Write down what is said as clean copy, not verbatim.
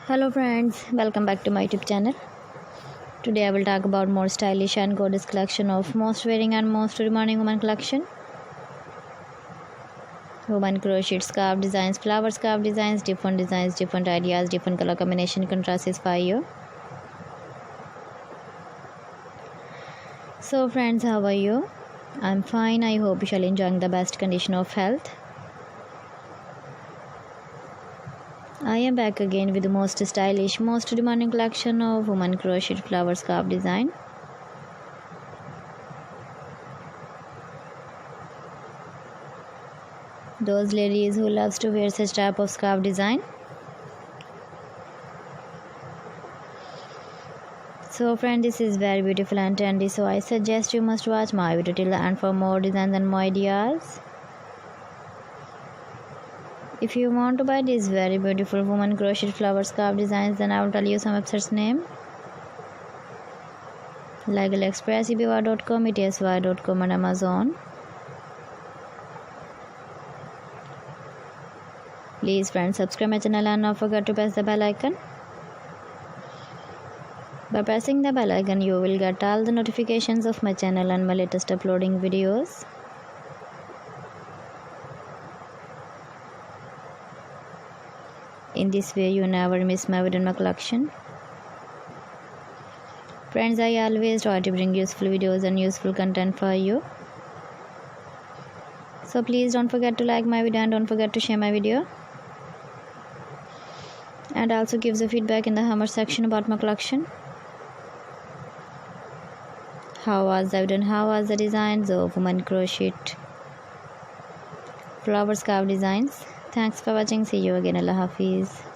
Hello friends, welcome back to my YouTube channel. Today I will talk about more stylish and gorgeous collection of most wearing and most demanding women collection. Women crochet scarf designs, flower scarf designs, different ideas, different color combination contrasts for you. So friends, how are you? I'm fine. I hope you shall enjoy the best condition of health. I am back again with the most stylish, most demanding collection of women crochet flower scarf design. Those ladies who loves to wear such type of scarf design. So friend, this is very beautiful and trendy, so I suggest you must watch my video till the end for more designs and more ideas. If you want to buy these very beautiful woman crochet flower scarf designs, then I will tell you some websites name like AliExpress, eBay.com, etsy.com and Amazon. Please friends, subscribe my channel and not forget to press the bell icon. By pressing the bell icon, you will get all the notifications of my channel and my latest uploading videos. In this way, you never miss my video in my collection. Friends, I always try to bring useful videos and useful content for you. So please don't forget to like my video and don't forget to share my video. And also give the feedback in the comment section about my collection. How was the video and how was the designs of women crochet flower scarf designs? Thanks for watching. See you again. Allah Hafiz.